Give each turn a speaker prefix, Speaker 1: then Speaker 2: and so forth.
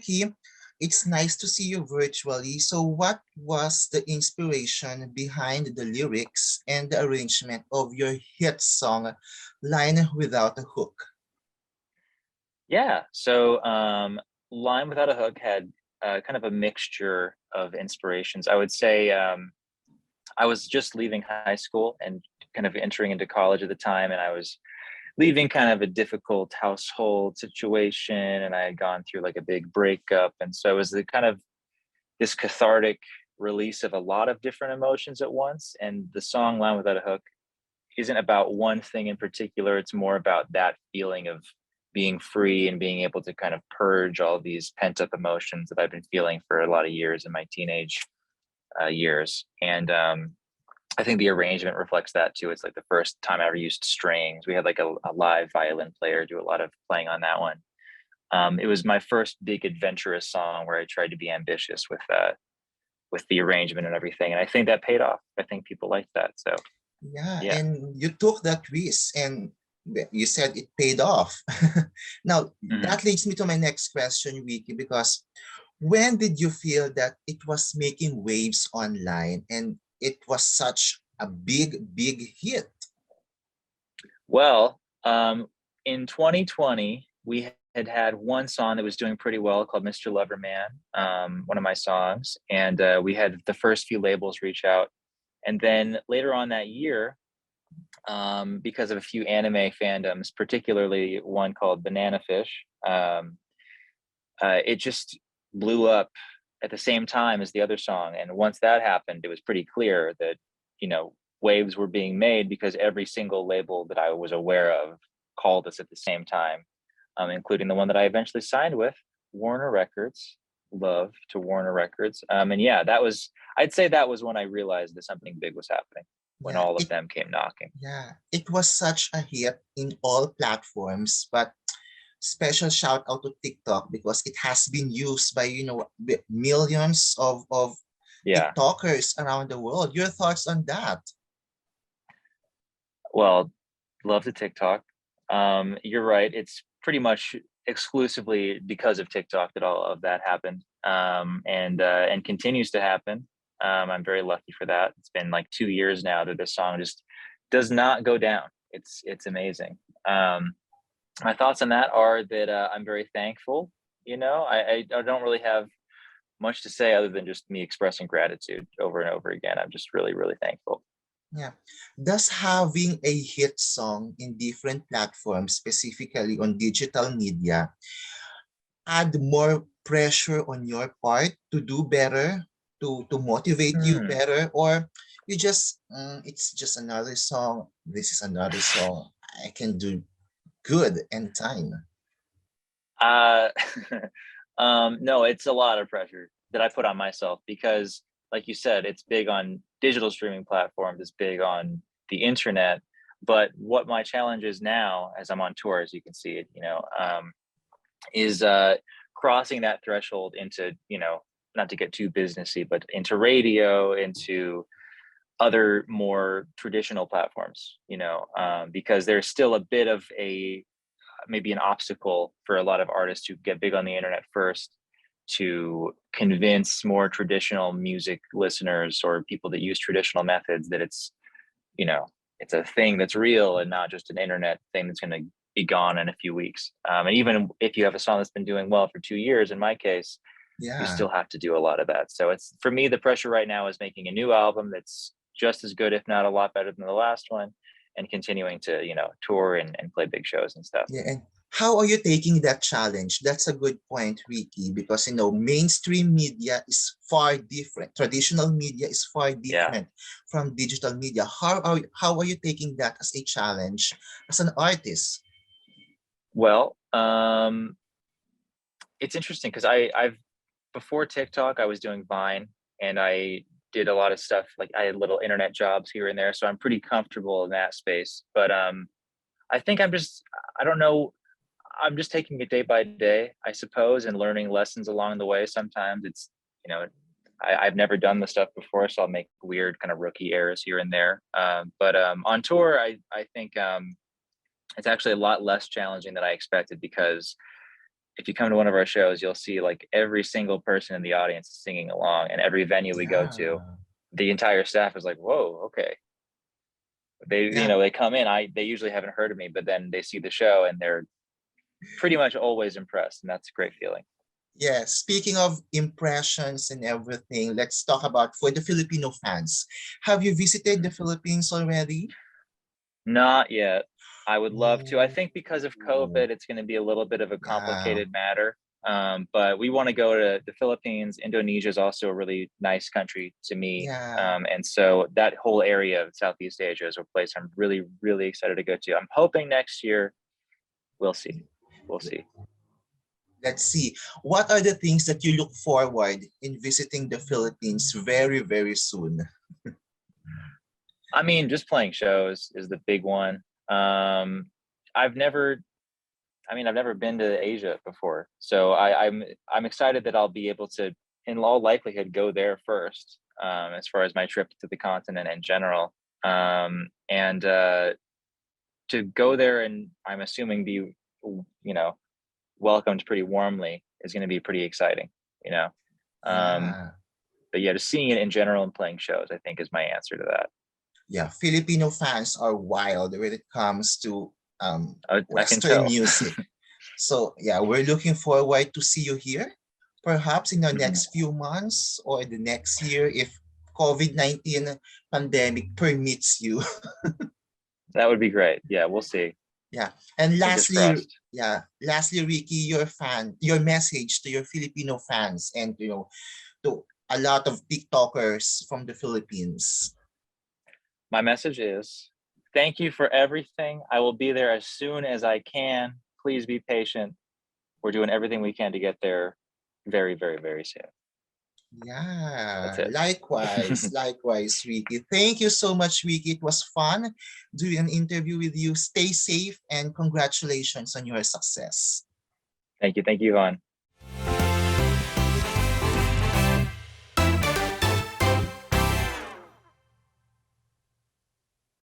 Speaker 1: Ricky, it's nice to see you virtually. So, what was the inspiration behind the lyrics and the arrangement of your hit song, Line Without a Hook?
Speaker 2: Yeah. So Line Without a Hook had kind of a mixture of inspirations. I would say I was just leaving high school and kind of entering into college at the time, and I was leaving kind of a difficult household situation, and I had gone through like a big breakup, and so it was the kind of this cathartic release of a lot of different emotions at once. And the song Line Without a Hook isn't about one thing in particular. It's more about that feeling of being free and being able to kind of purge all these pent up emotions that I've been feeling for a lot of years in my teenage years. And I think the arrangement reflects that too. It's like the first time I ever used strings. We had like a live violin player do a lot of playing on that one. It was my first big adventurous song where I tried to be ambitious with the arrangement and everything. And I think that paid off. I think people liked that. So
Speaker 1: Yeah,
Speaker 2: yeah.
Speaker 1: and you took that risk and you said it paid off. Now,
Speaker 2: Mhm.
Speaker 1: that leads me to my next question, Vicky, because when did you feel that it was making waves online and it was such a big hit?
Speaker 2: Well, in 2020, we had one song that was doing pretty well called Mr. Loverman, one of my songs. And we had the first few labels reach out. And then later on that year, because of a few anime fandoms, particularly one called Banana Fish, it just blew up at the same time as the other song. And once that happened, it was pretty clear that, you know, waves were being made because every single label that I was aware of called us at the same time, including the one that I eventually signed with, Warner Records. Love to Warner Records. And yeah, I'd say that was when I realized that something big was happening, when
Speaker 1: Yeah,
Speaker 2: all of them came knocking.
Speaker 1: it was such a hit in all platforms, but special shout out to TikTok because it has been used by millions of
Speaker 2: Yeah.
Speaker 1: TikTokers around the world. Your thoughts on that?
Speaker 2: Well, love the TikTok. You're right. It's pretty much exclusively because of TikTok that all of that happened, and continues to happen. I'm very lucky for that. It's been like 2 years now that this song just does not go down. It's amazing. Um, my thoughts on that are that I'm very thankful. You know, I don't really have much to say other than just me expressing gratitude over and over again. I'm just really thankful.
Speaker 1: Yeah. Does having a hit song in different platforms, specifically on digital media, add more pressure on your part to do better, to motivate you
Speaker 2: Hmm.
Speaker 1: better, or you just it's just another song. This is another song. I can do good anytime.
Speaker 2: Uh, no, it's a lot of pressure that I put on myself because, like you said, it's big on digital streaming platforms, it's big on the internet. But what my challenge is now, as I'm on tour, as you can see it, is crossing that threshold into, not to get too businessy, but into radio, into other more traditional platforms, because there's still a bit of a maybe an obstacle for a lot of artists who get big on the internet first to convince more traditional music listeners or people that use traditional methods that you know it's a thing that's real and not just an internet thing that's going to be gone in a few weeks. And even if you have a song that's been doing well for 2 years, in my case, you
Speaker 1: Yeah.
Speaker 2: still have to do a lot of that. So it's, for me, the pressure right now is making a new album that's just as good, if not a lot better than the last one, and continuing to, tour and play big shows and stuff.
Speaker 1: Yeah, and how are you taking that challenge? That's a good point, Ricky, because mainstream media is far different. Traditional media is far
Speaker 2: Yeah.
Speaker 1: different from digital media. How are you taking that as a challenge as an artist?
Speaker 2: Well, it's interesting because I've before TikTok, I was doing Vine, and I did a lot of stuff, like I had little internet jobs here and there, so I'm pretty comfortable in that space. But I think I don't know, I'm just taking it day by day, I suppose, and learning lessons along the way. Sometimes it's, you know, I've never done the stuff before, so I'll make weird kind of rookie errors here and there. But on tour, I think it's actually a lot less challenging than I expected because if you come to one of our shows, you'll see like every single person in the audience singing along, and every venue we go to,
Speaker 1: Yeah.
Speaker 2: the entire staff is like, "Whoa, okay."
Speaker 1: Yeah.
Speaker 2: They come in. They usually haven't heard of me, but then they see the show and they're pretty much always impressed, and that's a great feeling.
Speaker 1: Yeah. Speaking of impressions and everything, let's talk about for the Filipino fans. Have you visited the Philippines already?
Speaker 2: Not yet. I would love to. I
Speaker 1: Oh,
Speaker 2: think because of COVID, it's going to be a little bit of a
Speaker 1: yeah.
Speaker 2: complicated matter. But we want to go to the Philippines. Indonesia is also a really nice country to me.
Speaker 1: Yeah.
Speaker 2: And so that whole area of Southeast Asia is a place I'm really, really excited to go to. I'm hoping next year. We'll see. We'll see.
Speaker 1: Let's see. What are the things that you look forward in visiting the Philippines very, very soon?
Speaker 2: I mean, just playing shows is the big one. I've never I've never been to Asia before, so I'm excited that I'll be able to, in all likelihood, go there first, as far as my trip to the continent in general, and to go there and I'm assuming be, welcomed pretty warmly is going to be pretty exciting, you know. Um,
Speaker 1: Yeah.
Speaker 2: but yeah, just seeing it in general and playing shows, I think, is my answer to that.
Speaker 1: Yeah. Filipino fans are wild when it comes to
Speaker 2: I can
Speaker 1: Western
Speaker 2: tell.
Speaker 1: music. So yeah, we're looking forward to see you here, perhaps in the
Speaker 2: Mhm.
Speaker 1: next few months or the next year if COVID-19 pandemic permits you.
Speaker 2: That would be great. Yeah, we'll see.
Speaker 1: Yeah. And
Speaker 2: Fingers
Speaker 1: lastly,
Speaker 2: crossed.
Speaker 1: Ricky, your message to your Filipino fans and to a lot of TikTokers from the Philippines.
Speaker 2: My message is thank you for everything. I will be there as soon as I can. Please be patient. We're doing everything we can to get there very, very, very soon. That's
Speaker 1: Yeah,
Speaker 2: it.
Speaker 1: likewise, Ricky. Thank you so much, Ricky. It was fun doing an interview with you. Stay safe and congratulations on your success.
Speaker 2: Thank you. Thank you, Vaughn.